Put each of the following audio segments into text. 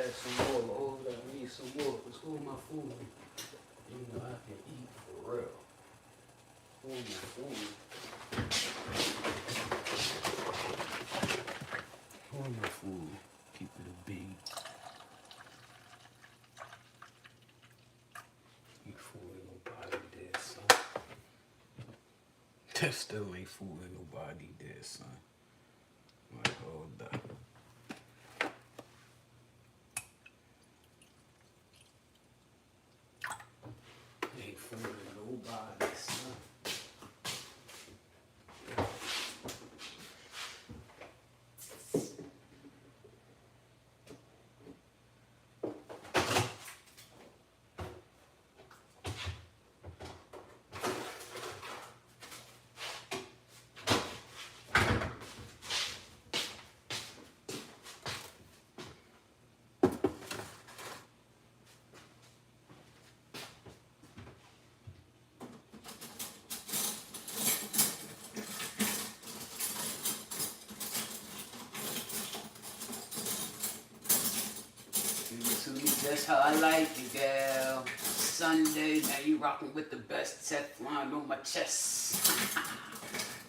grab some more. Lord, I need some more. Let's hold my food. You know I can eat for real. Hold my food. Hold my food. Keep it a bean. You fooling nobody there, son. That still ain't fooling nobody there, son. Like, hold up. Ain't fooling nobody, son. That's how I like it, gal. Sunday, now you rockin' with the best Teflon on my chest.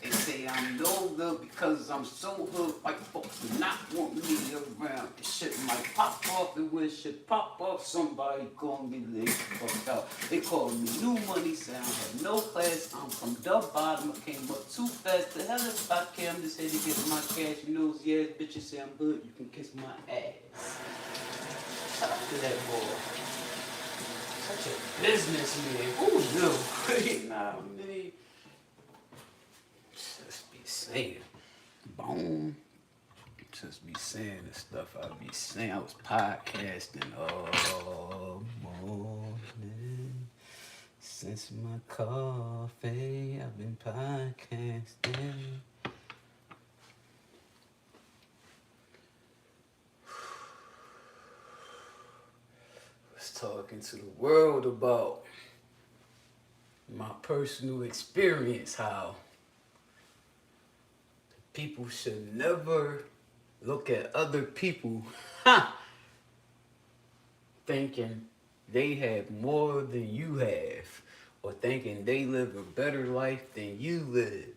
They say I'm no good because I'm so hood. White folks do not want me around. This shit might pop off, and when shit pop off, somebody gon' get laid fucked out. They call me new money sound, have no class. I'm from the bottom, I came up too fast. The hell if I can, I'm just here to get my cash. You know, yeah, bitches say I'm good, you can kiss my ass. Shout out to that boy. Such a businessman. Who knew? Nah, man. Just be saying. Boom. Just be saying the stuff I be saying. I was podcasting all morning. Since my coffee, I've been podcasting. Talking to the world about my personal experience, how people should never look at other people thinking they have more than you have, or thinking they live a better life than you live.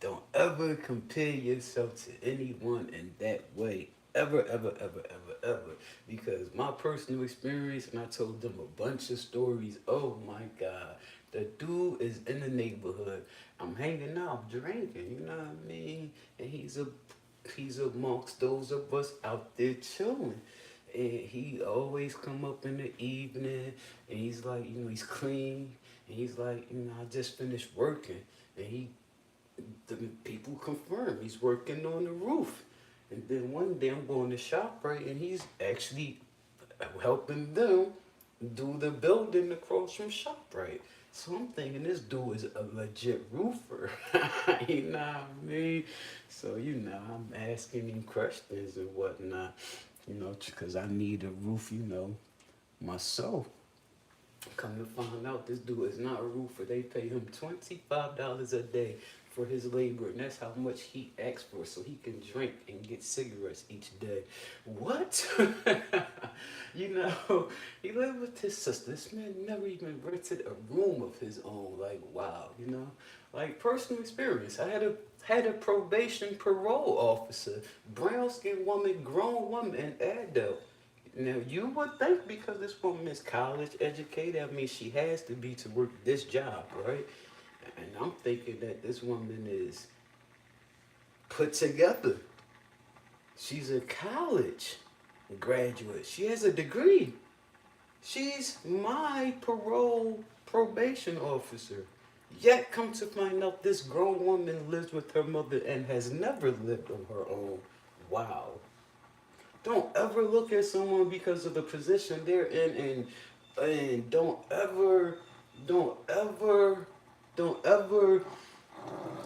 Don't ever compare yourself to anyone in that way. Ever, ever, ever, ever, ever. Because my personal experience, and I told them a bunch of stories. Oh my God. The dude is in the neighborhood. I'm hanging out, drinking, you know what I mean? And he's amongst those of us out there chilling. And he always come up in the evening, and he's like, you know, he's clean. And he's like, you know, I just finished working. And the people confirm he's working on the roof. And then one day I'm going to ShopRite, and he's actually helping them do the building across from ShopRite. So I'm thinking this dude is a legit roofer. You know what I mean? So, you know, I'm asking him questions and whatnot, you know, because I need a roof, you know, myself. Come to find out, this dude is not a roofer. They pay him $25 a day for his labor, and that's how much he asks for, so he can drink and get cigarettes each day. What? You know, he lived with his sister. This man never even rented a room of his own. Like, wow, you know, like personal experience. I had a probation parole officer, brown skinned woman, grown woman, and adult. Now, you would think because this woman is college educated, I mean, she has to be to work this job, right? And I'm thinking that this woman is put together. She's a college graduate. She has a degree. She's my probation officer. Yet, come to find out, this grown woman lives with her mother and has never lived on her own. Wow. Don't ever look at someone because of the position they're in, and don't ever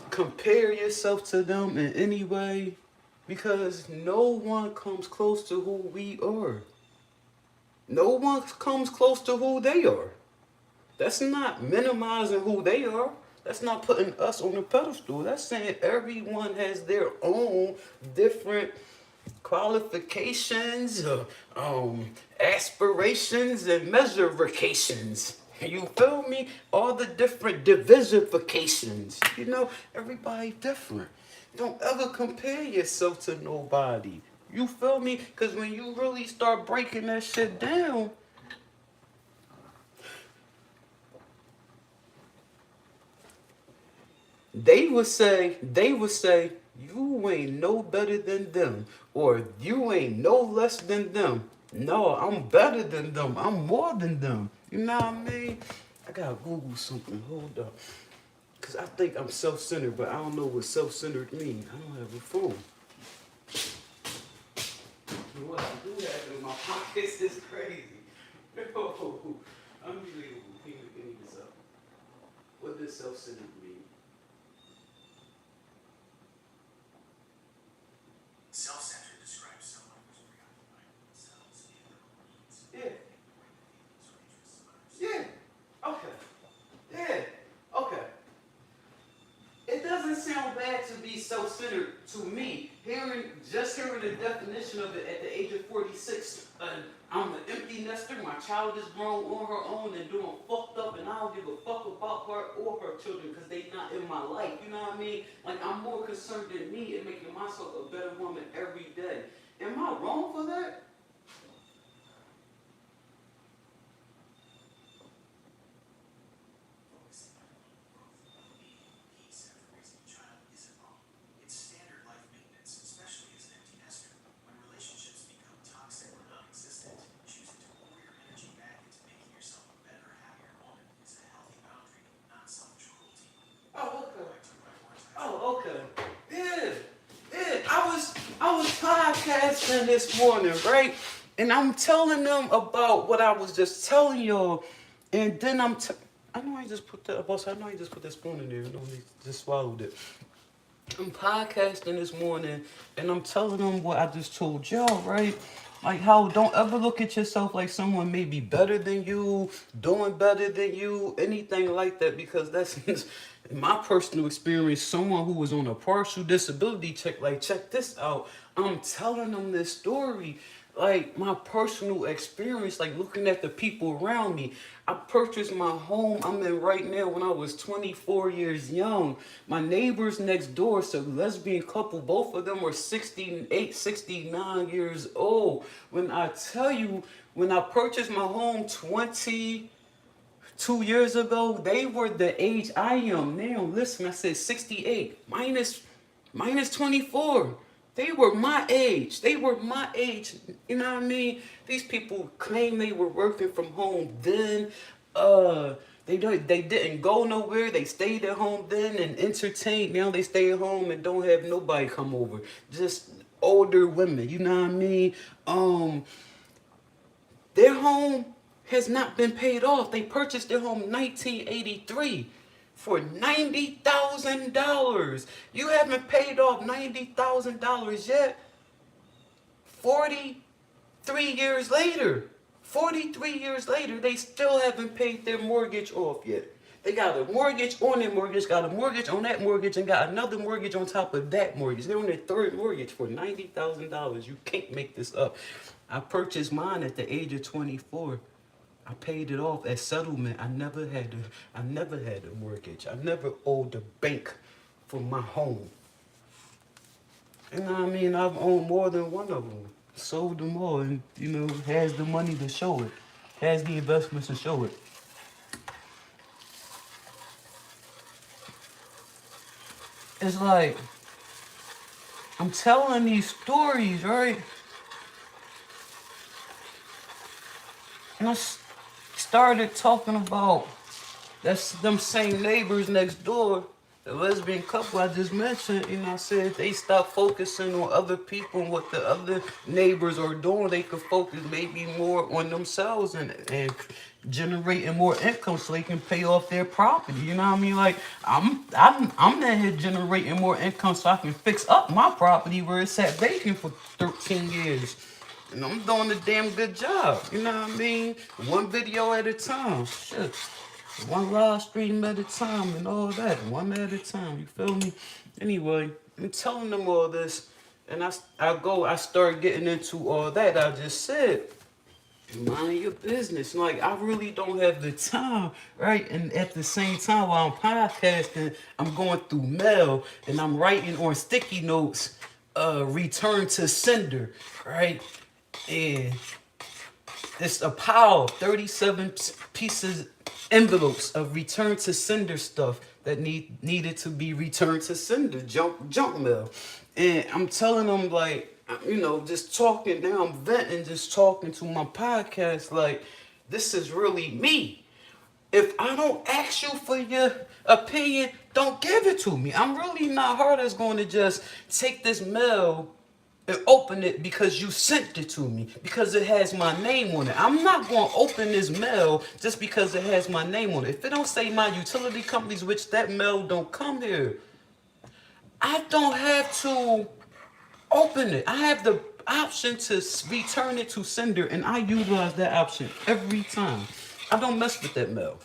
compare yourself to them in any way, because no one comes close to who we are. No one comes close to who they are. That's not minimizing who they are. That's not putting us on a pedestal. That's saying everyone has their own different qualifications, aspirations, and measurifications. You feel me? All the different divisifications. You know, everybody different. Don't ever compare yourself to nobody. You feel me? Because when you really start breaking that shit down, they would say, you ain't no better than them, or you ain't no less than them. No, I'm better than them. I'm more than them. You know what I mean? I gotta Google something. Hold up. Cause I think I'm self-centered, but I don't know what self-centered means. I don't have a phone. And what I do have in my pockets is crazy. No, unbelievable. Can you give me this up? What does self-centered mean? Self-centered describes someone who's preoccupied with themselves and their own needs, Yeah. ignoring the feelings or interests of others. Yeah. Okay. Yeah. Okay. It doesn't sound bad to be self-centered to me. Hearing the definition of it at the age of 46, I'm an empty nester. My child is grown on her own and doing fucked up, and I don't give a fuck about her or her children because they not in my life. You know what I mean? Like, I'm more concerned than me in making myself a better woman every day. Am I wrong for that? Focusing on your own growth, well-being, peace after raising a child isn't wrong. It's standard life maintenance, especially as an empty nester. When relationships become toxic or non-existent, choosing to pour your energy back into making yourself a better, happier woman is a healthy boundary, not selfish cruelty. Oh, okay. Back to prioritize. Oh, okay. Yeah. Yeah. I was podcasting this morning, right? And I'm telling them about what I was just telling y'all. And then I know I just put that boss, I know I just put that spoon in there. You know, they just swallowed it. I'm podcasting this morning and I'm telling them what I just told y'all, right? Like how don't ever look at yourself like someone may be better than you, doing better than you, anything like that, because that's in my personal experience, someone who was on a partial disability check, like check this out. I'm telling them this story, like my personal experience, like looking at the people around me. I purchased my home I'm in right now when I was 24 years young. My neighbors next door, so lesbian couple, both of them were 68, 69 years old. When I tell you, when I purchased my home 22 years ago, they were the age I am now. Listen, I said 68 minus 24. They were my age. They were my age. You know what I mean? These people claim they were working from home then. Uh, they didn't go nowhere. They stayed at home then and entertained. Now they stay at home and don't have nobody come over. Just older women. You know what I mean? Their home has not been paid off. They purchased their home in 1983 for $90,000. You haven't paid off $90,000 yet. 43 years later. 43 years later, they still haven't paid their mortgage off yet. They got a mortgage on their mortgage, got a mortgage on that mortgage, and got another mortgage on top of that mortgage. They're on their third mortgage for $90,000. You can't make this up. I purchased mine at the age of 24. I paid it off as settlement. I never had a mortgage. I never owed the bank for my home. You know what I mean? I've owned more than one of them. Sold them all and, has the money to show it. Has the investments to show it. It's like, I'm telling these stories, right? And started talking about that's them same neighbors next door, the lesbian couple I just mentioned. I said they stopped focusing on other people and what the other neighbors are doing. They could focus maybe more on themselves and generating more income so they can pay off their property. You know what I mean? Like I'm not here generating more income so I can fix up my property where it sat vacant for 13 years. And I'm doing a damn good job. You know what I mean? One video at a time. Shit. One live stream at a time and all that. One at a time. You feel me? Anyway, I'm telling them all this. And I start getting into all that I just said. Mind your business. Like, I really don't have the time, right? And at the same time, while I'm podcasting, I'm going through mail and I'm writing on sticky notes, return to sender, right? And it's a pile, 37 pieces, envelopes of return to sender stuff that needed to be returned to sender, junk mail. And I'm telling them, like, just talking now, I'm venting, just talking to my podcast, like, this is really me. If I don't ask you for your opinion, don't give it to me. I'm really not hard as going to just take this mail and open it because you sent it to me, because it has my name on it. I'm not going to open this mail just because it has my name on it. If it don't say my utility companies, which that mail don't come here, I don't have to open it. I have the option to return it to sender, and I utilize that option every time. I don't mess with that mail.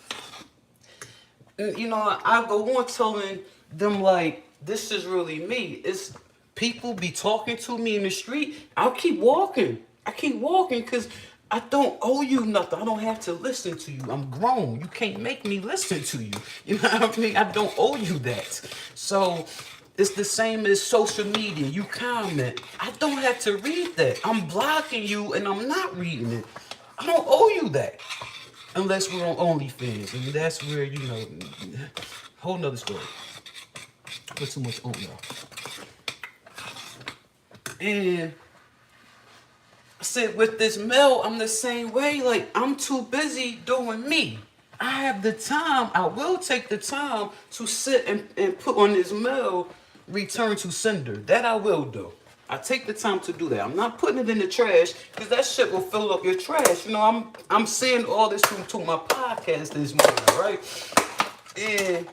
And, I go on telling them, like, this is really me. It's people be talking to me in the street. I'll keep walking. I keep walking because I don't owe you nothing. I don't have to listen to you. I'm grown. You can't make me listen to you. You know what I mean? I don't owe you that. So it's the same as social media. You comment. I don't have to read that. I'm blocking you and I'm not reading it. I don't owe you that. Unless we're on OnlyFans. And that's where, whole nother story. Put too much on y'all. And I said, with this mail, I'm the same way. Like, I'm too busy doing me. I have the time. I will take the time to sit and put on this mail, return to sender. That I will do. I take the time to do that. I'm not putting it in the trash because that shit will fill up your trash. I'm saying all this to my podcast this morning, right? And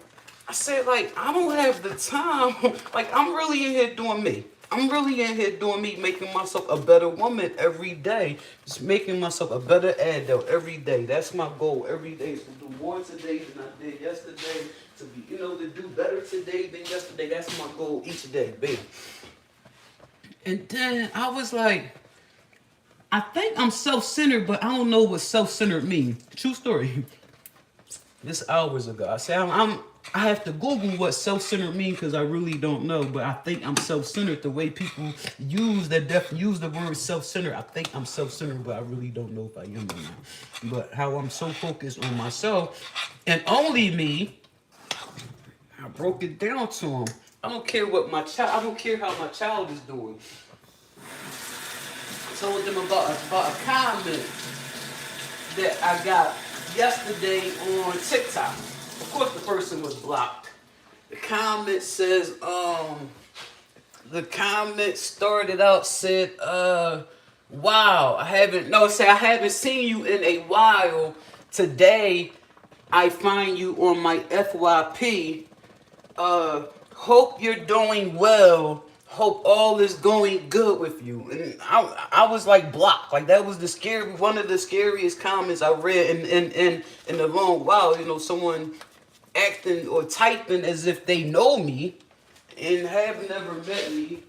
I said, like, I don't have the time. Like, I'm really in here doing me. I'm really in here doing me, making myself a better woman every day. Just making myself a better adult every day. That's my goal every day, is to do more today than I did yesterday. To be, to do better today than yesterday. That's my goal each day, baby. And then I was like, I think I'm self-centered, but I don't know what self-centered means. True story. This hours ago, I said I have to Google what self-centered means because I really don't know. But I think I'm self-centered. The way people use the word self-centered, I think I'm self-centered, but I really don't know if I am or not. But how I'm so focused on myself and only me, I broke it down to him. I don't care I don't care how my child is doing. I told them about a comment that I got yesterday on TikTok. Of course, the person was blocked. The comment says, the comment started out, said, wow, I haven't seen you in a while. Today, I find you on my FYP. Hope you're doing well. Hope all is going good with you. And I was like blocked. Like, that was one of the scariest comments I read in a long while. Someone acting or typing as if they know me and have never met me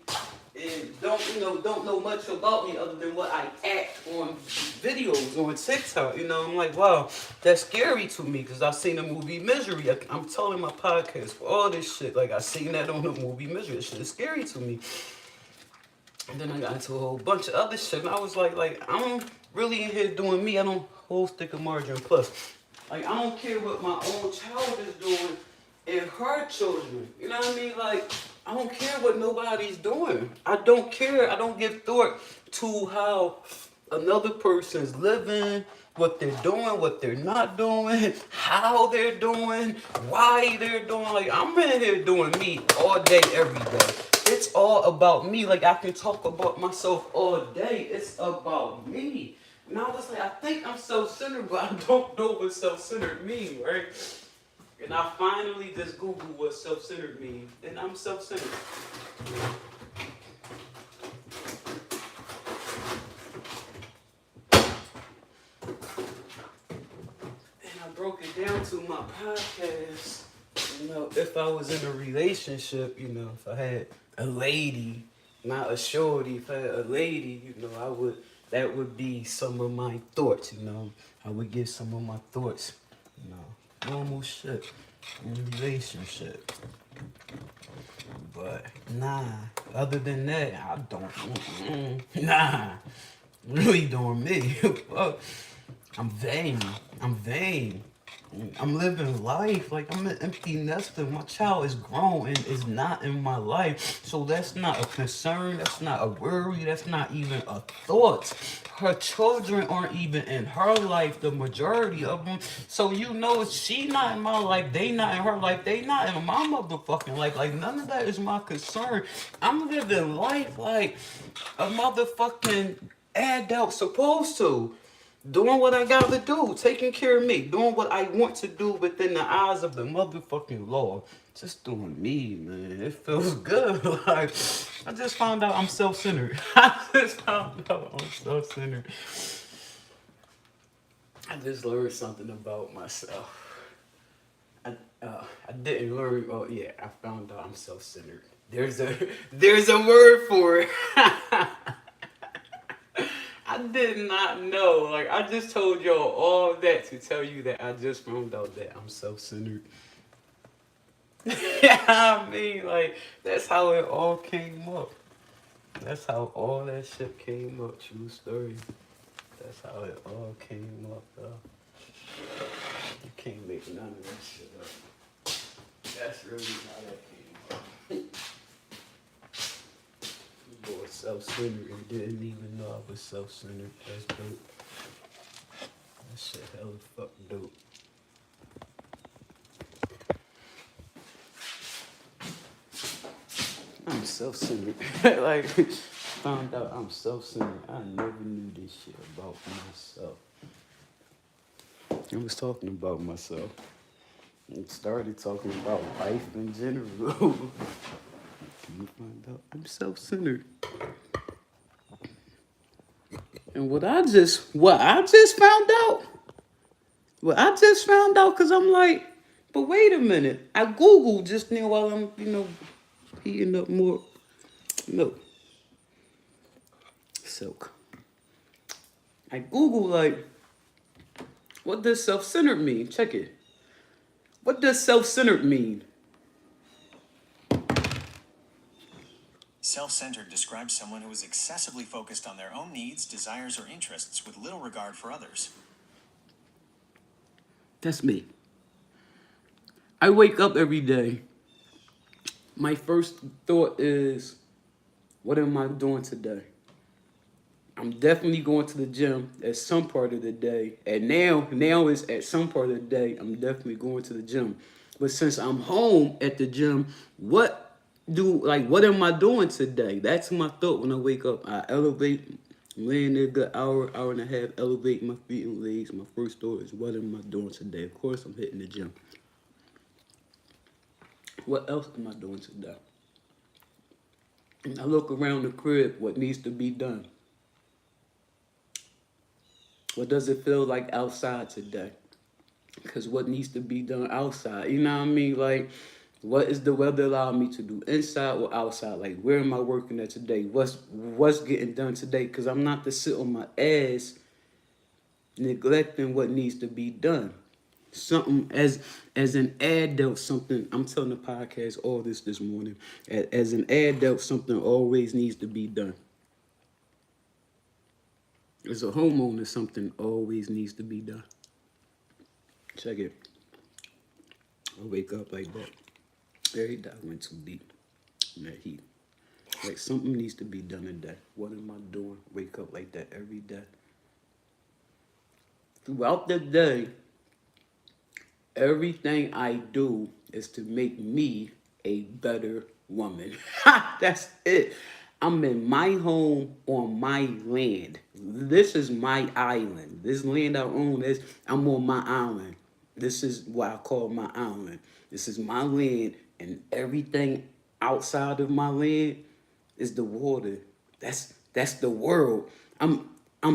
and don't know much about me other than what I act on videos on TikTok. I'm like, wow, that's scary to me because I've seen the movie Misery. I'm telling my podcast for all this shit. Like, I seen that on the movie Misery. That shit is scary to me. And then I got into a whole bunch of other shit. And I was like, I'm really in here doing me. I don't whole stick of margarine plus. Like, I don't care what my own child is doing and her children. You know what I mean? Like, I don't care what nobody's doing. I don't care. I don't give thought to how another person's living, what they're doing, what they're not doing, how they're doing, why they're doing. Like, I'm in here doing me all day, every day. It's all about me. Like, I can talk about myself all day. It's about me. And I was like, I think I'm self-centered, but I don't know what self-centered means, right? And I finally just Googled what self-centered means, and I'm self-centered. And I broke it down to my podcast. If I was in a relationship, if I had a lady not a shorty, for a lady, you know, that would be some of my thoughts, you know. I would give some of my thoughts, you know, normal shit in a relationship. But nah, other than that, I don't, nah, really doing me. Fuck. I'm vain. I'm vain. I'm living life like I'm an empty nester. My child is grown and is not in my life. So that's not a concern. That's not a worry. That's not even a thought. Her children aren't even in her life, the majority of them. So you know, she not in my life. They not in her life. They not in my motherfucking life. Like none of that is my concern. I'm living life like a motherfucking adult supposed to. Doing what I gotta do, taking care of me, doing what I want to do within the eyes of the motherfucking law. Just doing me, man. It feels good. Like I just found out I'm self-centered. I just found out I'm self-centered. I just learned something about myself. I didn't learn. Oh yeah, I found out I'm self-centered. There's a word for it. I did not know. Like I just told y'all all that to tell you that I just found out that I'm self-centered. Yeah, I mean, like that's how it all came up. That's how all that shit came up. True story. That's how it all came up, though. You can't make none of that shit up. That's really how that came up. Boy, self-centered and didn't even know I was self-centered. That's dope. That shit hella fuck dope. I'm self-centered. Like, found out I'm self-centered. I never knew this shit about myself. I was talking about myself. And started talking about life in general. You find out I'm self-centered. And what I just found out, cause I'm like, but wait a minute. I Googled just now while I'm, heating up more milk. Silk. I Googled like, what does self-centered mean? Check it. What does self-centered mean? Self-centered describes someone who is excessively focused on their own needs, desires, or interests with little regard for others. That's me. I wake up every day. My first thought is, what am I doing today? I'm definitely going to the gym at some part of the day. And now is at some part of the day, I'm definitely going to the gym. But since I'm home at the gym, what am I doing today? That's my thought when I wake up. I elevate, I'm laying there a good hour and a half, elevate my feet and legs. My first thought is, what am I doing today? Of course, I'm hitting the gym. What else am I doing today? And I look around the crib, what needs to be done. What does it feel like outside today? Because what needs to be done outside, you know what I mean? Like, what is the weather allowing me to do, inside or outside? Like, where am I working at today? What's getting done today? Because I'm not to sit on my ass neglecting what needs to be done. Something as an adult, something I'm telling the podcast all this morning. As an adult, something always needs to be done. As a homeowner, something always needs to be done. Check it. I wake up like that. Every day I went too deep in that heat. Like something needs to be done today. What am I doing? Wake up like that every day. Throughout the day, everything I do is to make me a better woman. That's it. I'm in my home on my land. This is my island. This land I own is I'm on my island. This is what I call my island. This is my land, and everything outside of my land is the water. That's the world. I'm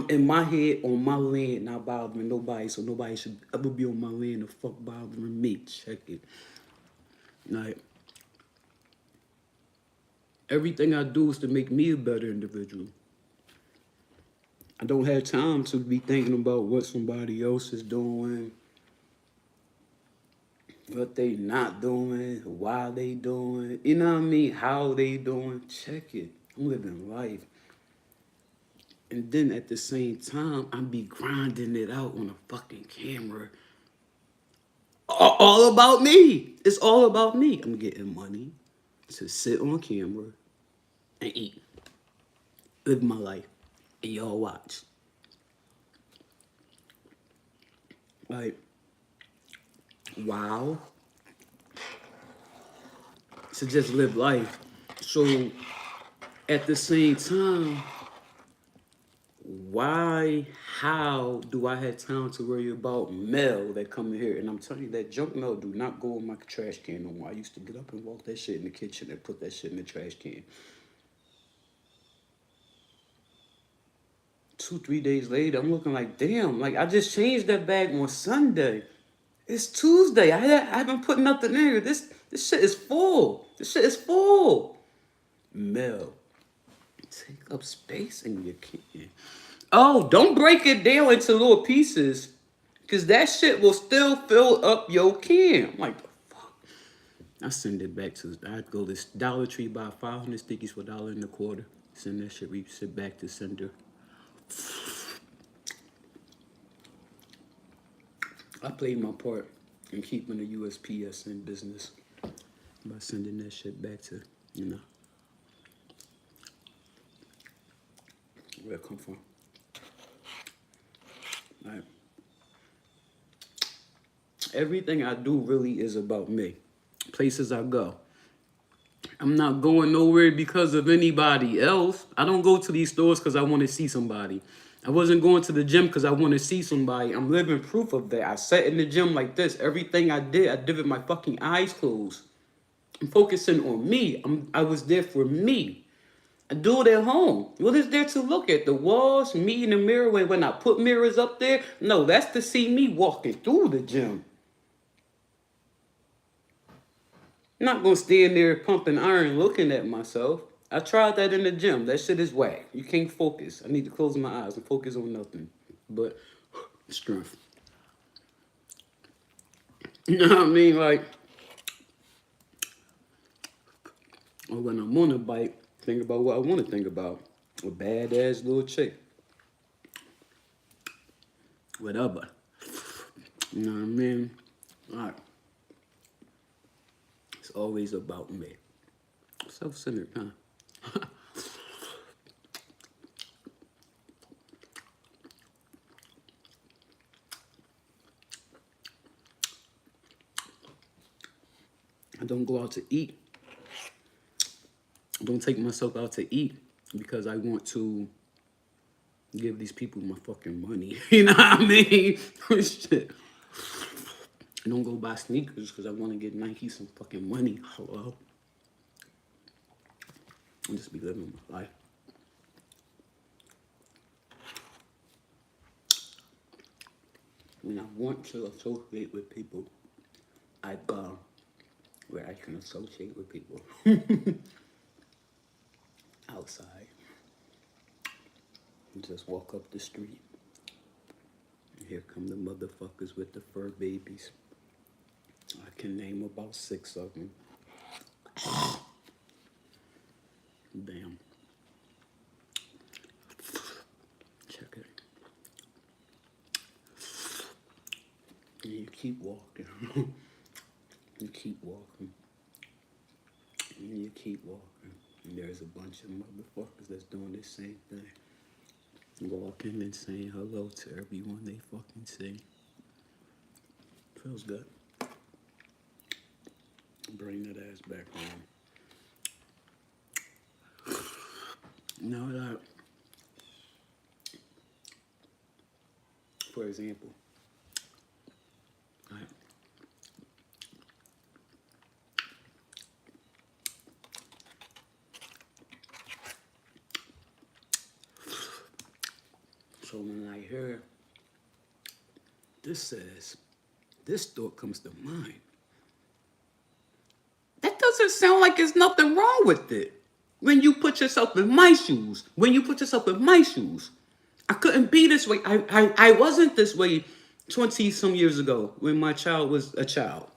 in my head on my land, not bothering nobody, so nobody should ever be on my land or fuck bothering me. Check it. Like Everything I do is to make me a better individual. I don't have time to be thinking about what somebody else is doing, what they not doing, why they doing, you know what I mean, how they doing. Check it. I'm living life. And then at the same time, I be grinding it out on a fucking camera. All about me. It's all about me. I'm getting money to sit on camera and eat. Live my life. And y'all watch. Like, wow. To just live life. So at the same time, why, how do I have time to worry about mail that come in here? And I'm telling you that junk mail do not go in my trash can no more. I used to get up and walk that shit in the kitchen and put that shit in the trash can. 2, 3 days later, I'm looking like, damn, like I just changed that bag on Sunday. It's Tuesday. I haven't put nothing in here. This shit is full. This shit is full. Mail. Take up space in your can. Oh, don't break it down into little pieces. Cause that shit will still fill up your can. I'm like, the fuck? I send it back to, I go to Dollar Tree, buy 500 stickies for $1.25. Send that shit, sit back to sender. I played my part in keeping the USPS in business by sending that shit back to, where it come from. Like, everything I do really is about me. Places I go. I'm not going nowhere because of anybody else. I don't go to these stores because I want to see somebody. I wasn't going to the gym because I want to see somebody. I'm living proof of that. I sat in the gym like this. Everything I did with my fucking eyes closed. I'm focusing on me. I was there for me. I do it at home. What is there to look at? The walls, me in the mirror. When I put mirrors up there, no, that's to see me walking through the gym. I'm not gonna stand there pumping iron looking at myself. I tried that in the gym. That shit is whack. You can't focus. I need to close my eyes and focus on nothing but strength. You know what I mean? Like, or when I'm on a bike, think about what I want to think about. A badass little chick. Whatever. You know what I mean? Alright. It's always about me. Self-centered, huh? I don't go out to eat. I don't take myself out to eat because I want to give these people my fucking money. You know what I mean? Shit. I don't go buy sneakers because I want to get Nike some fucking money. Hello? I'll just be living my life. When I want to associate with people, I go where I can associate with people. Outside. Just walk up the street. Here come the motherfuckers with the fur babies. I can name about 6 of them. Damn. Check it. And you keep walking. You keep walking. And you keep walking. And there's a bunch of motherfuckers that's doing the same thing. Walking and saying hello to everyone they fucking see. Feels good. Bring that ass back home. Now that, for example, right? So when I hear this says, this thought comes to mind. That doesn't sound like there's nothing wrong with it. When you put yourself in my shoes, I couldn't be this way. I wasn't this way 20 some years ago when my child was a child.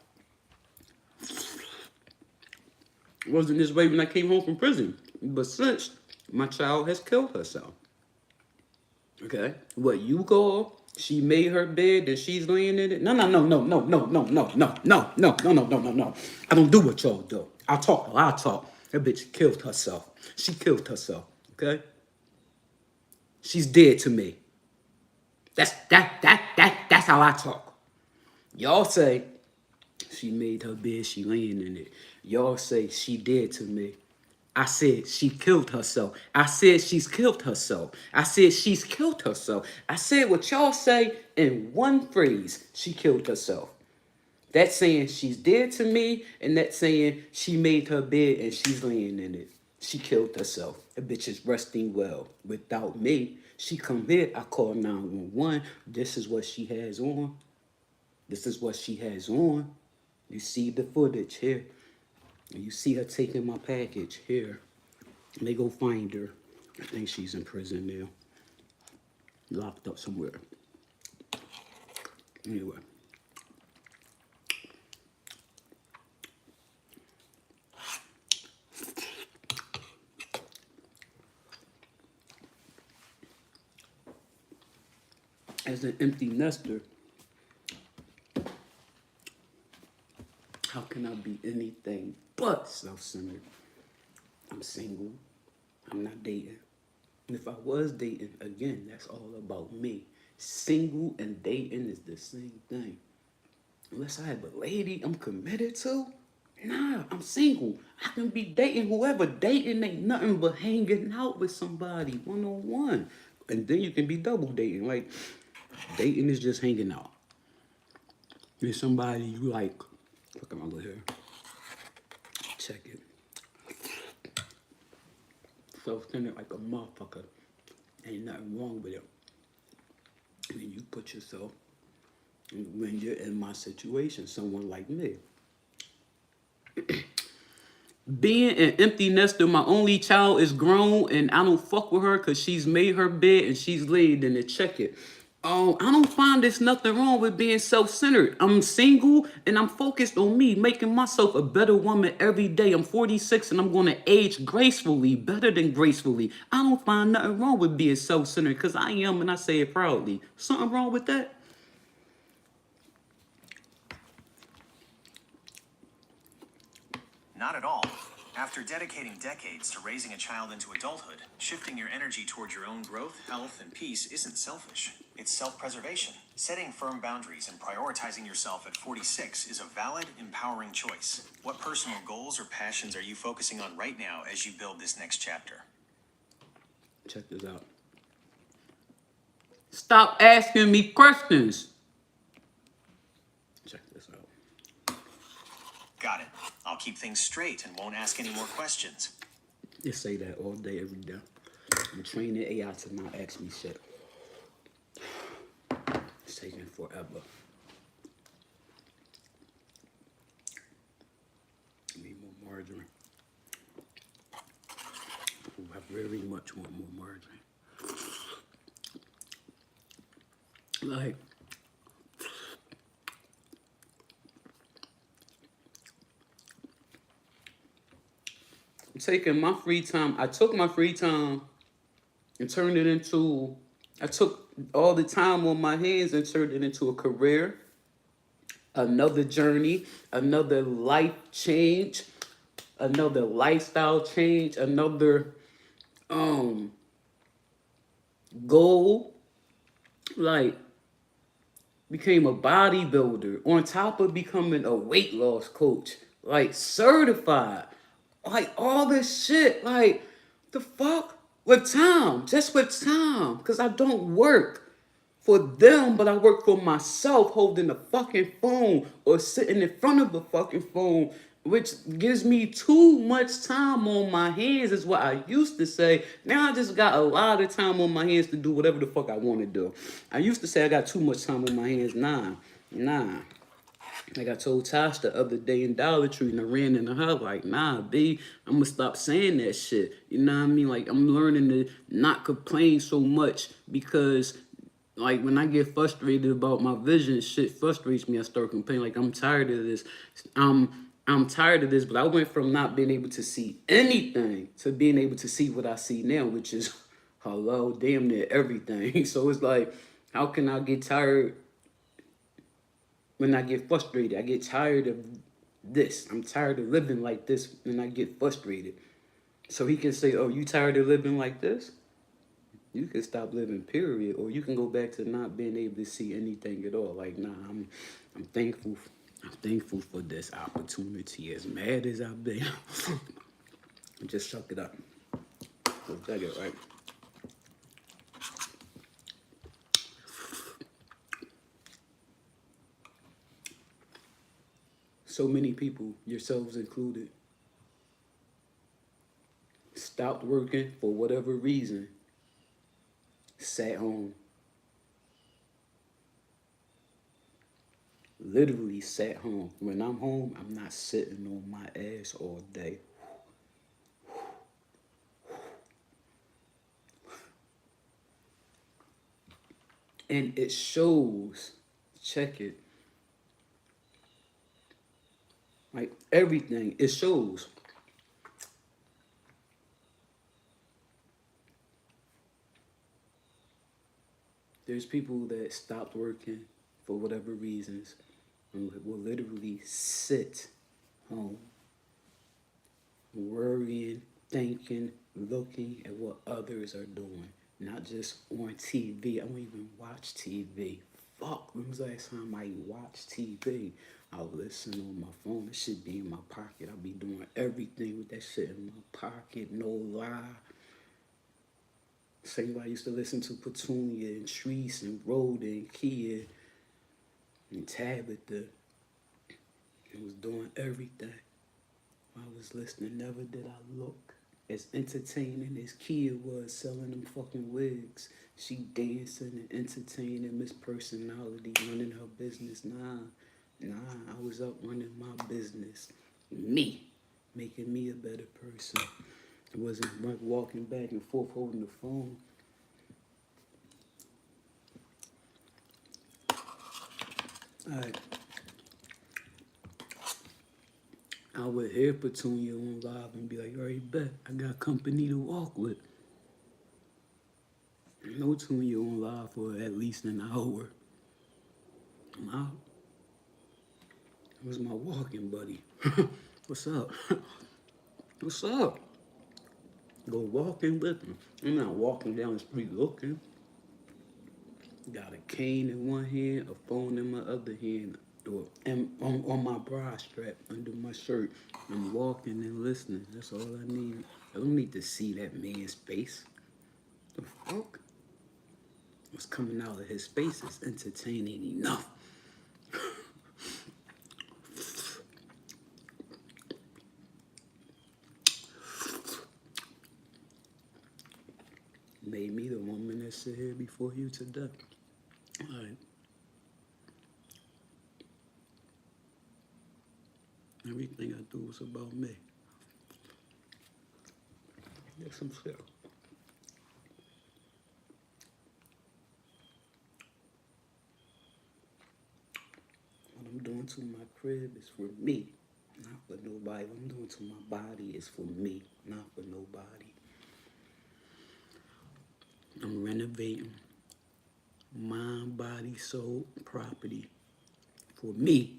I wasn't this way when I came home from prison. But since, my child has killed herself. Okay? What you call, she made her bed and she's laying in it? No. I don't do what y'all do. I talk. That bitch killed herself. She killed herself. Okay? She's dead to me. That's how I talk. Y'all say she made her bed, she laying in it. Y'all say she dead to me. I said she killed herself. I said she's killed herself. I said she's killed herself. I said what y'all say in one phrase. She killed herself. That's saying she's dead to me, and that's saying she made her bed and she's laying in it. She killed herself. The bitch is resting well. Without me, she come here, I call 911. This is what she has on. This is what she has on. You see the footage here. And you see her taking my package here. And they go find her. I think she's in prison now. Locked up somewhere. Anyway. As an empty nester, how can I be anything but self-centered? I'm single. I'm not dating. And if I was dating, again, that's all about me. Single and dating is the same thing. Unless I have a lady I'm committed to, nah, I'm single. I can be dating whoever. Dating ain't nothing but hanging out with somebody one-on-one. And then you can be double dating. Like, dating is just hanging out. With somebody you like. Look at my little hair. Check it. Self-centered like a motherfucker. Ain't nothing wrong with it. When you put yourself, when you're in my situation, someone like me. Being an empty nester, my only child is grown and I don't fuck with her because she's made her bed and she's laid in it. Check it. I don't find there's nothing wrong with being self-centered. I'm single and I'm focused on me, making myself a better woman every day. I'm 46 and I'm going to age gracefully, better than gracefully. I don't find nothing wrong with being self-centered because I am, and I say it proudly. Something wrong with that? Not at all. After dedicating decades to raising a child into adulthood, shifting your energy toward your own growth, health, and peace isn't selfish. It's self-preservation. Setting firm boundaries and prioritizing yourself at 46 is a valid, empowering choice. What personal goals or passions are you focusing on right now as you build this next chapter? Check this out. Stop asking me questions. Check this out. Got it. I'll keep things straight and won't ask any more questions. Just say that all day, every day. I'm training AI to not ask me shit. It's taking forever. I need more margarine. I very much want more margarine. Like, taking my free time. I took my free time and turned it into, I took all the time on my hands and turned it into a career, another journey, another life change, another lifestyle change, another goal. Like, became a bodybuilder on top of becoming a weight loss coach, like certified. Like all this shit, like the fuck? With time, just with time. Cause I don't work for them, but I work for myself holding the fucking phone or sitting in front of the fucking phone, which gives me too much time on my hands is what I used to say. Now I just got a lot of time on my hands to do whatever the fuck I want to do. I used to say I got too much time on my hands. Nah. Like I told Tosh the other day in Dollar Tree, and I ran into her like, nah, B, I'm gonna stop saying that shit. You know what I mean? Like I'm learning to not complain so much because like when I get frustrated about my vision, shit frustrates me. I start complaining like I'm tired of this. I'm tired of this, but I went from not being able to see anything to being able to see what I see now, which is hello, damn near everything. So it's like, how can I get tired when I get frustrated? I get tired of this. I'm tired of living like this and I get frustrated. So he can say, oh, you tired of living like this? You can stop living, period, or you can go back to not being able to see anything at all. Like, nah, I'm thankful. I'm thankful for this opportunity. As mad as I've been, just suck it up. So check it, right? So many people, yourselves included, stopped working for whatever reason, sat home, literally sat home. When I'm home, I'm not sitting on my ass all day. And it shows, check it, like everything, it shows. There's people that stopped working for whatever reasons and will literally sit home, worrying, thinking, looking at what others are doing. Not just on TV. I don't even watch TV. Fuck, when was the last time I watched TV? I'll listen on my phone. It should be in my pocket. I'll be doing everything with that shit in my pocket, no lie. Same way I used to listen to Petunia and Treese and Rhoda and Kia and Tabitha. I was doing everything. I was listening. Never did I look as entertaining as Kia was selling them fucking wigs. She dancing and entertaining, Miss Personality, running her business. Nah, I was up running my business. Me, making me a better person. It wasn't like walking back and forth holding the phone. Alright. I would hear Petunia on live and be like, all right, bet, I got company to walk with. No Tunya on live for at least an hour. I'm out. It was my walking buddy. What's up? What's up? Go walking with him. I'm not walking down the street looking. Got a cane in one hand, a phone in my other hand, or on my bra strap under my shirt. I'm walking and listening. That's all I need. I don't need to see that man's face. The fuck? What's coming out of his face is entertaining enough. Made me the woman that sit here before you today. All right. Everything I do is about me. There's some shit. What I'm doing to my crib is for me, not for nobody. What I'm doing to my body is for me, not for nobody. I'm renovating mind, body, soul, property for me.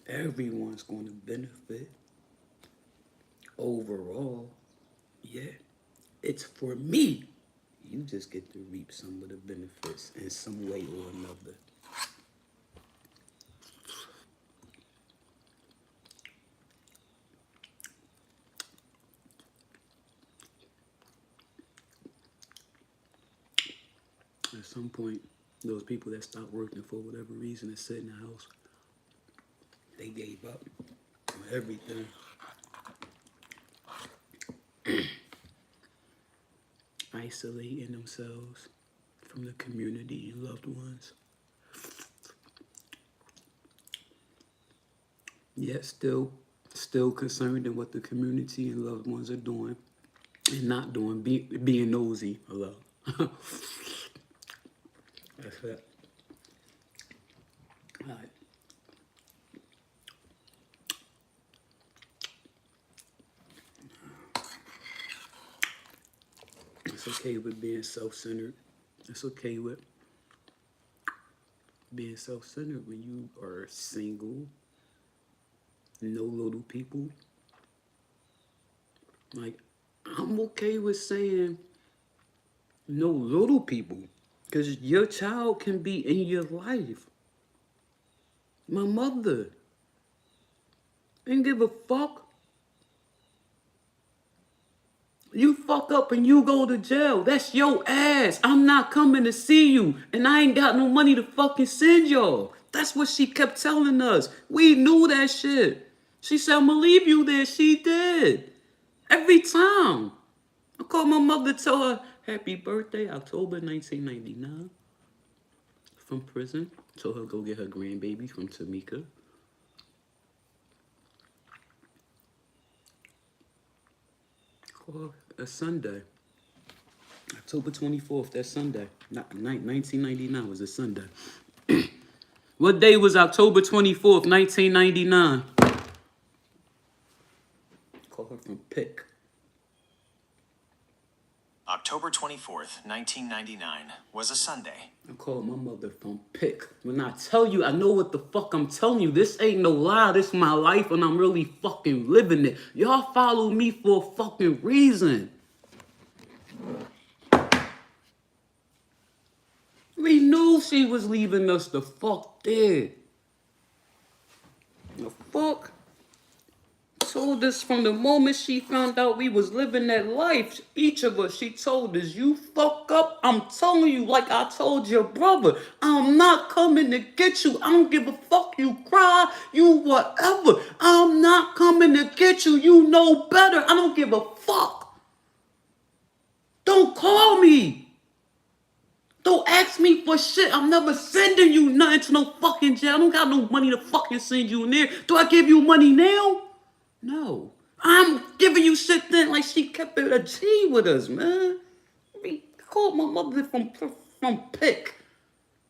Everyone's going to benefit overall. Yeah, it's for me. You just get to reap some of the benefits in some way or another. At some point, those people that stopped working for whatever reason and sit in the house, they gave up on everything. Isolating themselves, from the community and loved ones. Yet still concerned in what the community and loved ones are doing and not doing, being nosy. Hello. That's it. All right. It's okay with being self-centered. It's okay with being self-centered when you are single, no little people. Like, I'm okay with saying no little people, because your child can be in your life. My mother didn't give a fuck. You fuck up and you go to jail. That's your ass. I'm not coming to see you. And I ain't got no money to fucking send y'all. That's what she kept telling us. We knew that shit. She said, I'm gonna leave you there. She did. Every time. I called my mother to tell her, happy birthday, October 1999. From prison. Told her go get her grandbaby from Tamika. Call a Sunday. October 24th, that Sunday. 1999 was a Sunday. What day was October 24th, 1999? Call her from Pick. October 24th, 1999 was a Sunday. I called my mother from Pick. When I tell you, I know what the fuck I'm telling you. This ain't no lie. This is my life and I'm really fucking living it. Y'all follow me for a fucking reason. We knew she was leaving us the fuck dead. The fuck? Told us from the moment she found out we was living that life. Each of us, she told us, you fuck up, I'm telling you, like I told your brother, I'm not coming to get you. I don't give a fuck. You cry, you whatever. I'm not coming to get you. You know better. I don't give a fuck. Don't call me. Don't ask me for shit. I'm never sending you nothing to no fucking jail. I don't got no money to fucking send you in there. Do I give you money now? No. I'm giving you shit then like she kept it a G with us, man. I called my mother from Pick.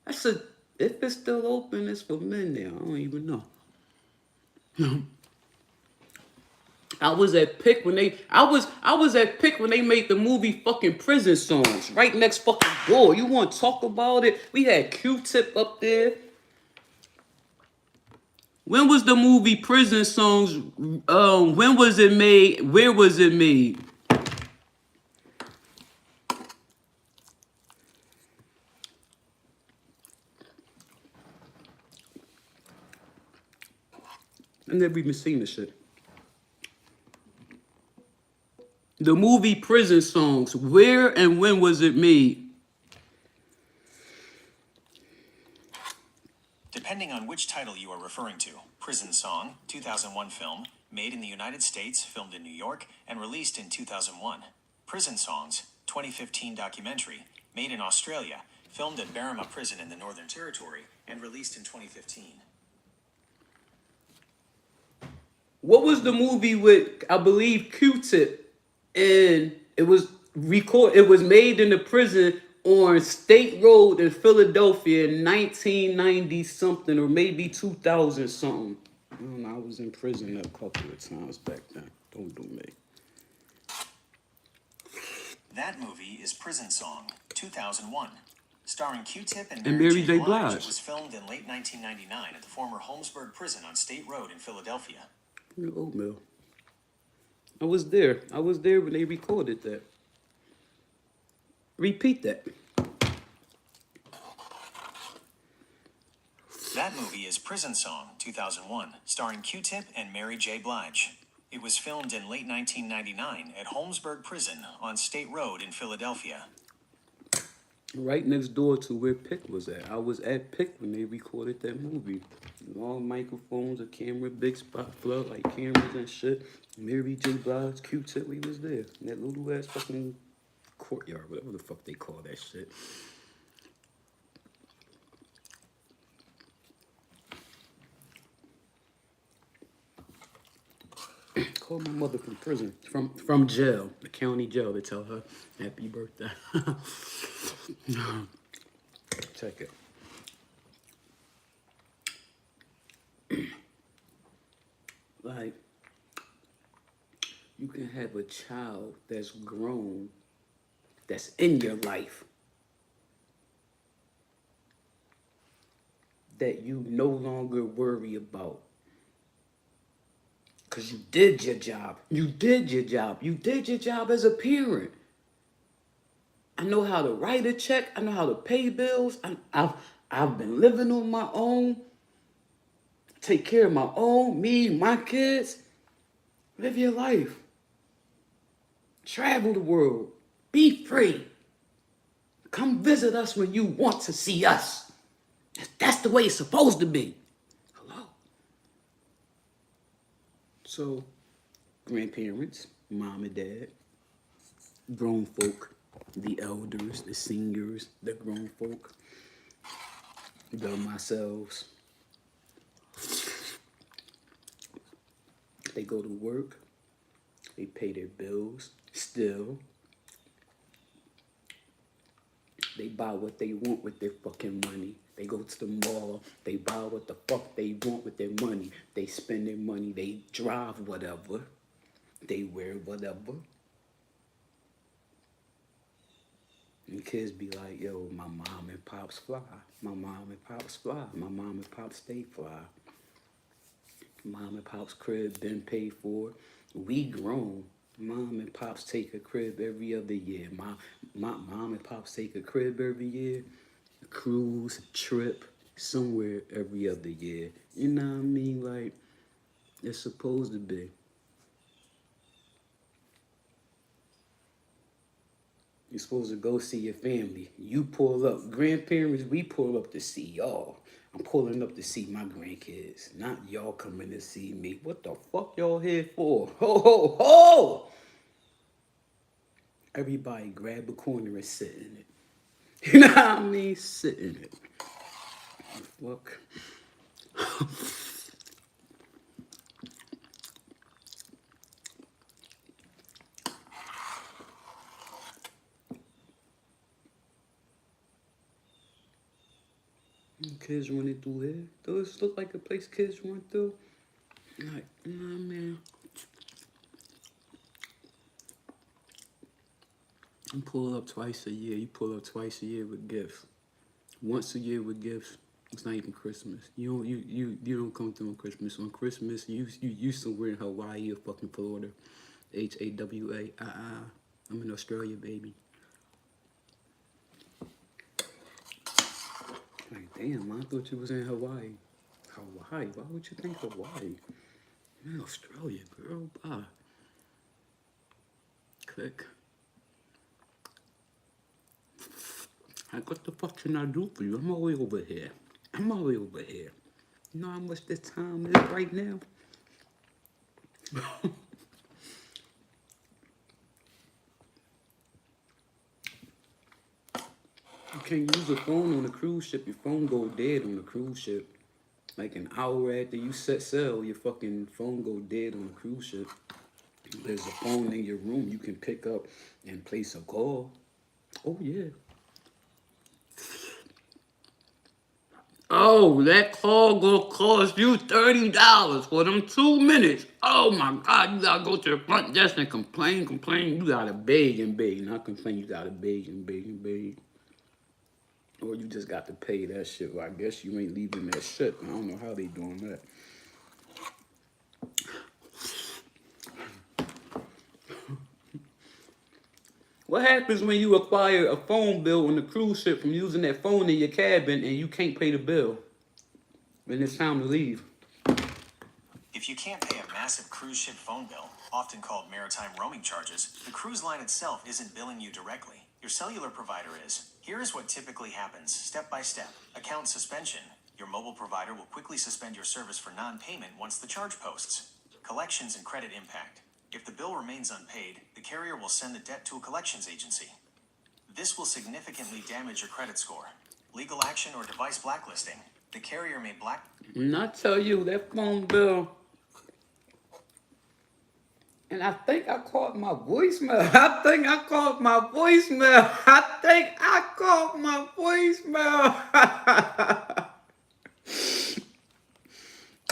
I said, if it's still open, it's for men there. I don't even know. I was at Pick when they made the movie fucking Prison Songs right next fucking door. You want to talk about it? We had Q-Tip up there. When was the movie Prison Songs? When was it made? Where was it made? I never even seen this shit. The movie Prison Songs. Where and when was it made? Depending on which title you are referring to, Prison Song, 2001 film, made in the United States, filmed in New York, and released in 2001. Prison Songs, 2015 documentary, made in Australia, filmed at Berrima Prison in the Northern Territory, and released in 2015. What was the movie with, I believe, Q-Tip, and it was made in the prison on State Road in Philadelphia in 1990 something, or maybe 2000 something. I don't know, I was in prison a couple of times back then. Don't do me. That movie is Prison Song, 2001. Starring Q-Tip and And Mary Mary J. J. Blige. Blige. It was filmed in late 1999 at the former Holmesburg Prison on State Road in Philadelphia. Oatmeal. I was there. I was there when they recorded that. Repeat that. That movie is Prison Song, 2001, starring Q-Tip and Mary J. Blige. It was filmed in late 1999 at Holmesburg Prison on State Road in Philadelphia. Right next door to where Pick was at. I was at Pick when they recorded that movie. Long microphones, a camera, big spot, floodlight cameras and shit. Mary J. Blige, Q-Tip, we was there. In that little ass fucking courtyard, whatever the fuck they call that shit. Call my mother from prison, from jail, the county jail, to tell her happy birthday. Check it. Like, you can have a child that's grown, that's in your life, that you no longer worry about. Because you did your job. You did your job. You did your job as a parent. I know how to write a check. I know how to pay bills. I've been living on my own. Take care of my own, me, my kids. Live your life. Travel the world. Be free. Come visit us when you want to see us. That's the way it's supposed to be. Hello? So, grandparents, mom and dad, grown folk, the elders, the seniors, the grown folk, the myself. They go to work, they pay their bills, still. They buy what they want with their fucking money. They go to the mall, they buy what the fuck they want with their money. They spend their money, they drive whatever, they wear whatever. And kids be like, yo, my mom and pops fly. My mom and pops fly. My mom and pops stay fly. Mom and pops crib been paid for. We grown. Mom and pops take a crib every other year. My mom and pops take a crib every year. A cruise, trip, somewhere every other year. You know what I mean? Like, it's supposed to be. You're supposed to go see your family. You pull up. Grandparents, we pull up to see y'all. I'm pulling up to see my grandkids. Not y'all coming to see me. What the fuck y'all here for? Ho, ho, ho! Everybody grab a corner and sit in it. You know what I mean? Sit in it. Fuck. Kids running through here. Does this look like a place kids run through? Like, you know what I mean? You pull up twice a year. You pull up twice a year with gifts. Once a year with gifts. It's not even Christmas. You don't come through on Christmas. On Christmas, you somewhere in Hawaii or fucking Florida. HAWA. I'm in Australia, baby. Like, damn, I thought you was in Hawaii. Hawaii? Why would you think Hawaii? I'm in Australia, girl. Bye. Click. Like, what the fuck can I do for you? I'm all the way over here. I'm all the way over here. You know how much this time is right now? You can't use a phone on a cruise ship. Your phone go dead on a cruise ship. Like an hour after you set sail, your fucking phone go dead on a cruise ship. There's a phone in your room you can pick up and place a call. Oh, yeah. Oh, that call gonna cost you $30 for them 2 minutes. Oh my God, you gotta go to the front desk and complain. You gotta beg and beg. Not complain, you gotta beg and beg and beg. Or you just got to pay that shit. Well, I guess you ain't leaving that shit. I don't know how they doing that. What happens when you acquire a phone bill on the cruise ship from using that phone in your cabin and you can't pay the bill when it's time to leave? If you can't pay a massive cruise ship phone bill, often called maritime roaming charges, the cruise line itself isn't billing you directly. Your cellular provider is. Here is what typically happens, step by step. Account suspension. Your mobile provider will quickly suspend your service for non-payment once the charge posts. Collections and credit impact. If the bill remains unpaid, the carrier will send the debt to a collections agency. This will significantly damage your credit score. Legal action or device blacklisting. The carrier may And I tell you, that phone bill, And I think I called my voicemail. I think I called my voicemail. I think I called my voicemail.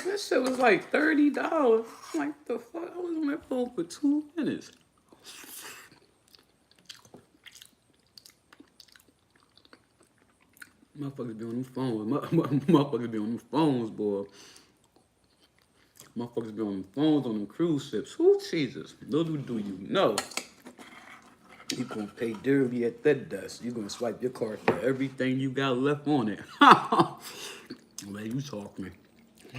That shit was like $30. Like the fuck? I was on that phone for 2 minutes. Motherfuckers be on them phones. Motherfuckers be on them phones, boy. Motherfuckers be on them phones on them cruise ships. Who Jesus? Little do you know. You gonna pay dearly at that desk. You gonna swipe your card for everything you got left on it. Man, you talking.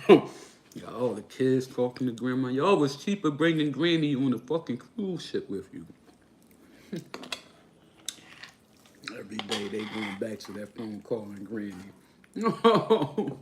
Got all the kids talking to grandma. Y'all was cheaper bringing granny on the fucking cruise ship with you. Every day they going back to that phone calling granny. No.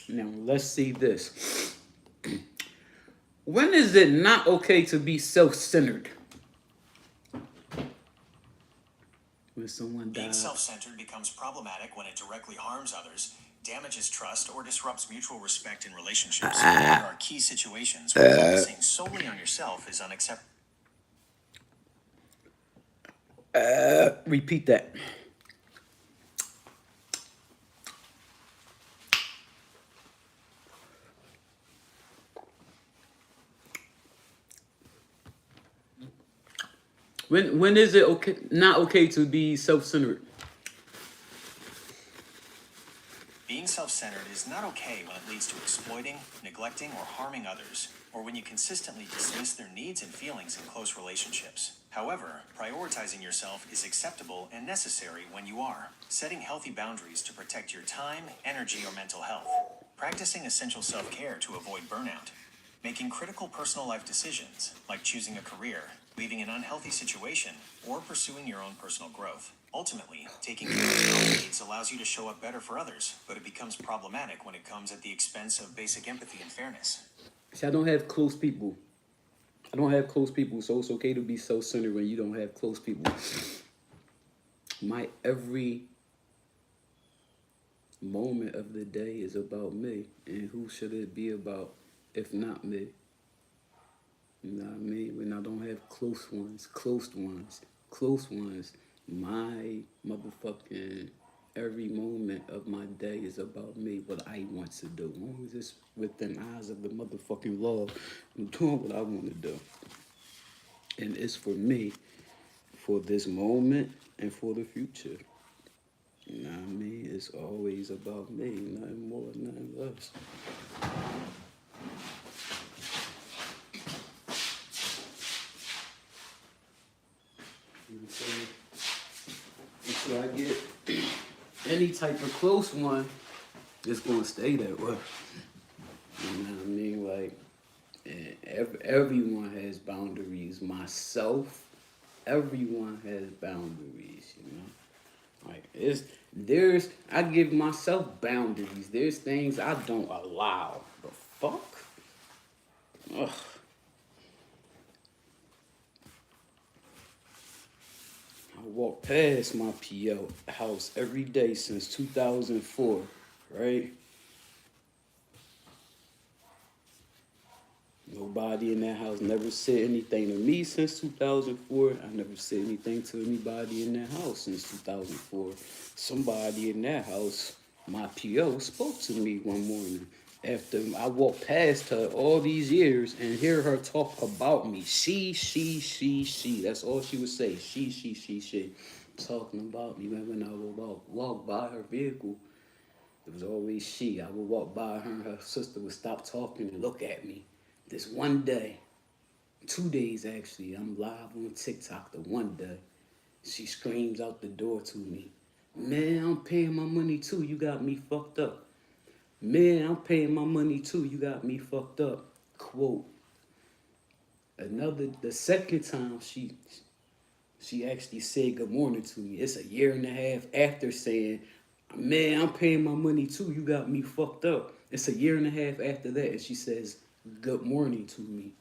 Now let's see this. When is it not okay to be self-centered? When someone Being dies. self-centered becomes problematic when it directly harms others, damages trust, or disrupts mutual respect in relationships. There are key situations where focusing solely on yourself is unacceptable. Repeat that. When is it okay not okay to be self-centered? Being self-centered is not okay when it leads to exploiting, neglecting, or harming others, or when you consistently dismiss their needs and feelings in close relationships. However, prioritizing yourself is acceptable and necessary when you are. Setting healthy boundaries to protect your time, energy, or mental health. Practicing essential self-care to avoid burnout. Making critical personal life decisions, like choosing a career, leaving an unhealthy situation, or pursuing your own personal growth. Ultimately, taking care of your own needs allows you to show up better for others, but it becomes problematic when it comes at the expense of basic empathy and fairness. See, I don't have close people. I don't have close people, so it's okay to be self-centered when you don't have close people. My every moment of the day is about me, and who should it be about if not me? You know what I mean? When I don't have close ones, my motherfucking every moment of my day is about me, what I want to do. As long as it's within eyes of the motherfucking law, I'm doing what I want to do. And it's for me, for this moment, and for the future. You know what I mean? It's always about me, nothing more, nothing less. You know what I'm saying? Until I get any type of close one, it's gonna stay that way. You know what I mean? Like, and everyone has boundaries. Myself, everyone has boundaries. You know, like I give myself boundaries. There's things I don't allow. The fuck? Ugh. I walk past my PO house every day since 2004, right? Nobody in that house never said anything to me since 2004. I never said anything to anybody in that house since 2004. Somebody in that house, my PO, spoke to me one morning after I walked past her all these years and hear her talk about me. She. That's all she would say. She. Talking about me. When I would walk by her vehicle, it was always she. I would walk by her and her sister would stop talking and look at me. This one day, 2 days actually, I'm live on TikTok the one day. She screams out the door to me, "Man, I'm paying my money too. You got me fucked up. Man, I'm paying my money too. You got me fucked up." Quote. The second time she actually said good morning to me. It's a year and a half after saying, "Man, I'm paying my money too. You got me fucked up." It's a year and a half after that, and she says, good morning to me.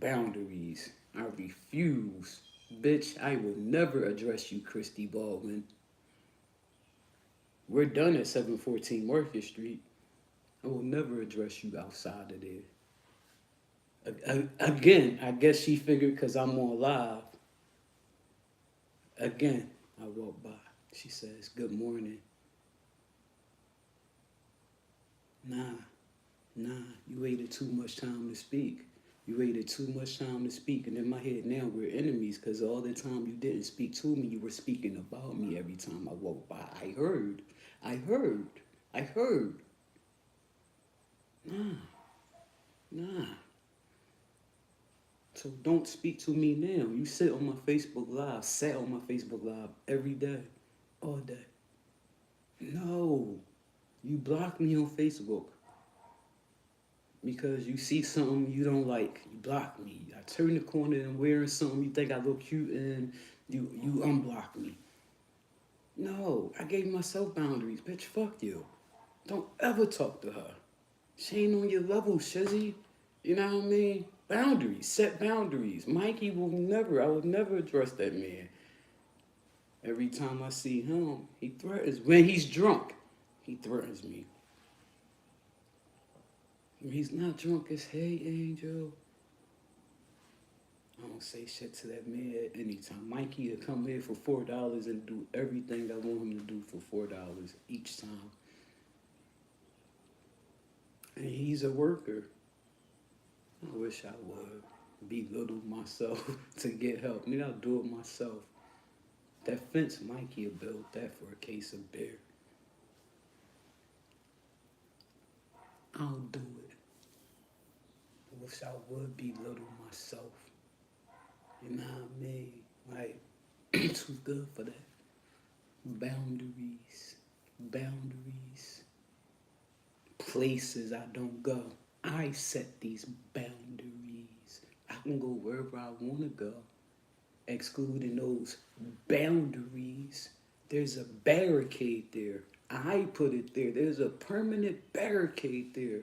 Boundaries. I refuse. Bitch, I will never address you, Christy Baldwin. We're done at 714 Market Street. I will never address you outside of there. Again, I guess she figured because I'm on live. Again, I walk by. She says, good morning. Nah, you waited too much time to speak. You waited too much time to speak. And in my head now, we're enemies because all the time you didn't speak to me, you were speaking about me every time I walked by. I heard. I heard. I heard. Nah, nah. So don't speak to me now. You sit on my Facebook Live, sat on my Facebook Live every day, all day. No, you block me on Facebook because you see something you don't like. You block me. I turn the corner and I'm wearing something you think I look cute and you unblock me. No, I gave myself boundaries. Bitch, fuck you. Don't ever talk to her. She ain't on your level, Shizzy. You know what I mean? Boundaries. Set boundaries. Mikey will never, I would never address that man. Every time I see him, he threatens. When he's drunk, he threatens me. When he's not drunk, it's, hey, Angel. I don't say shit to that man at any time. Mikey will come here for $4 and do everything I want him to do for $4 each time. And he's a worker. I wish I would belittle myself to get help. Nigga, I'll do it myself. That fence, Mikey will build that for a case of beer. I'll do it. I wish I would belittle myself. You know what I mean? Like, too good for that. Boundaries. Boundaries. Places I don't go. I set these boundaries. I can go wherever I want to go. Excluding those boundaries. There's a barricade there. I put it there. There's a permanent barricade there.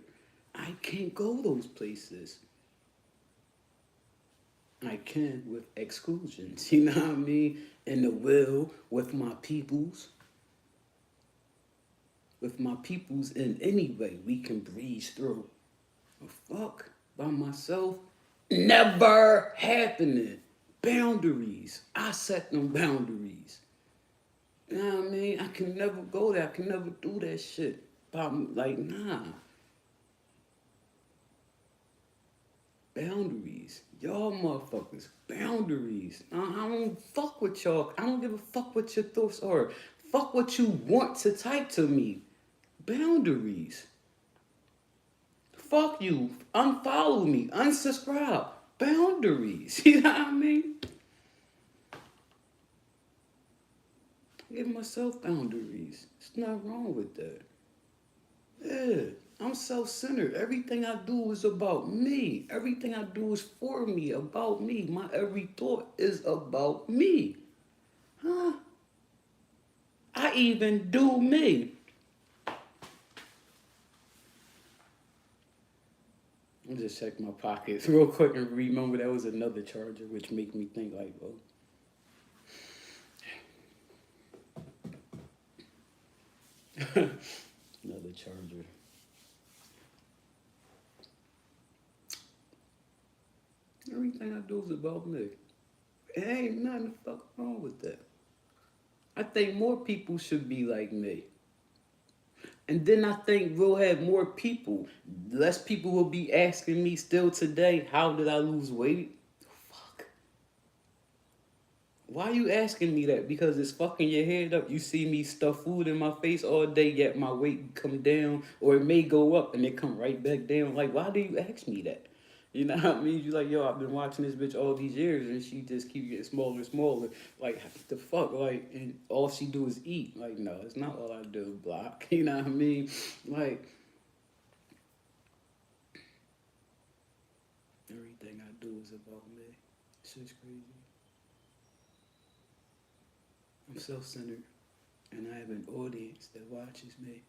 I can't go those places. I can with exclusions, you know what I mean? And the will with my peoples. With my peoples in any way we can breeze through. But fuck, by myself, never happening. Boundaries. I set them boundaries. You know what I mean? I can never go there. I can never do that shit. Like, nah. Boundaries. Y'all motherfuckers. Boundaries. I don't fuck with y'all. I don't give a fuck what your thoughts are. Fuck what you want to type to me. Boundaries. Fuck you. Unfollow me. Unsubscribe. Boundaries. You know what I mean? I give myself boundaries. There's nothing wrong with that. Yeah. I'm self-centered. Everything I do is about me. Everything I do is for me, about me. My every thought is about me. Huh? I even do me. I'll just check my pockets real quick and remember that was another charger, which make me think like, well, another charger. Everything I do is about me. It ain't nothing the fuck wrong with that. I think more people should be like me. And then I think we'll have more people. Less people will be asking me still today, how did I lose weight? Fuck. Why are you asking me that? Because it's fucking your head up. You see me stuff food in my face all day, yet my weight come down, or it may go up and it come right back down. Like, why do you ask me that? You know what I mean? You like, yo, I've been watching this bitch all these years and she just keep getting smaller and smaller. Like, the fuck? Like, and all she do is eat. Like, no, it's not all I do, block. You know what I mean? Like, everything I do is about me. Shit's crazy. I'm self-centered and I have an audience that watches me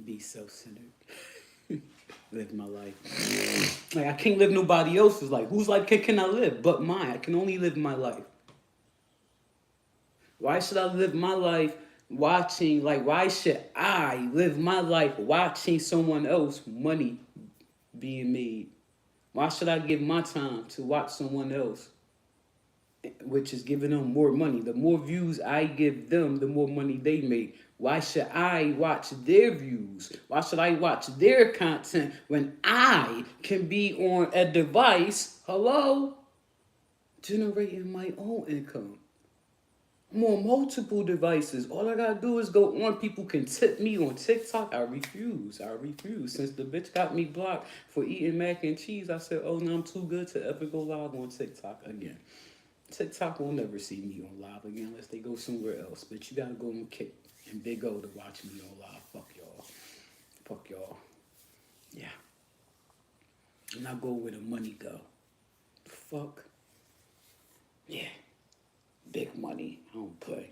be self-centered. Live my life. Like I can't live nobody else's life. Whose life can I live but mine? I can only live my life. Why should I live my life watching, like, why should I live my life watching someone else money being made? Why should I give my time to watch someone else, which is giving them more money? The more views I give them, the more money they make. Why should I watch their views? Why should I watch their content when I can be on a device, hello, generating my own income? I'm on multiple devices. All I gotta do is go on. People can tip me on TikTok. I refuse. I refuse. Since the bitch got me blocked for eating mac and cheese, I said, oh no, I'm too good to ever go live on TikTok again. TikTok will never see me on live again unless they go somewhere else. But you gotta go and kick and Big O to watch me on live. Fuck y'all. Fuck y'all. Yeah. And I go where the money go. Fuck. Yeah. Big money. I don't play.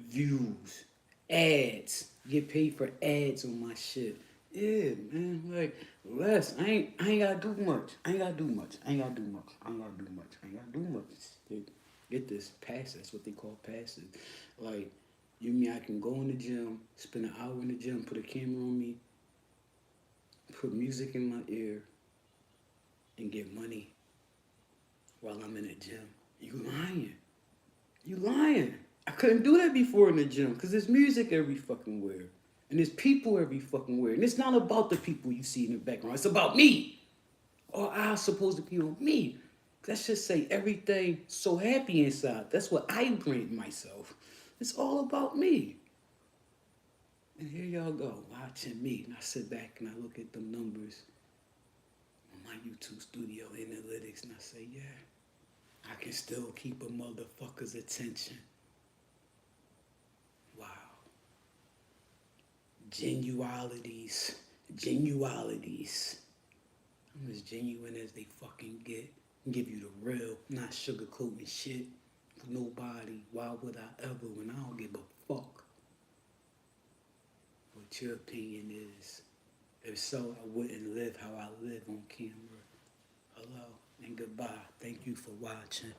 Views, ads. Get paid for ads on my shit. Yeah, man. Like less. I ain't gotta do much. I ain't gotta do much. I ain't gotta do much. I ain't gotta do much. I ain't gotta do much. Get this passive. That's what they call passive. Like you mean I can go in the gym, spend an hour in the gym, put a camera on me, put music in my ear, and get money while I'm in the gym. You lying. You lying. I couldn't do that before in the gym because there's music every fucking where. And there's people every fucking where. And it's not about the people you see in the background. It's about me. All eyes supposed to be on me. Let's just say everything so happy inside. That's what I bring myself. It's all about me. And here y'all go, watching me. And I sit back and I look at them numbers on my YouTube studio analytics and I say, yeah, I can still keep a motherfucker's attention. Wow. Genualities. I'm as genuine as they fucking get. Give you the real, not sugarcoating shit for nobody. Why would I ever when I don't give a fuck what your opinion is? If so, I wouldn't live how I live on camera. Hello and goodbye. Thank you for watching.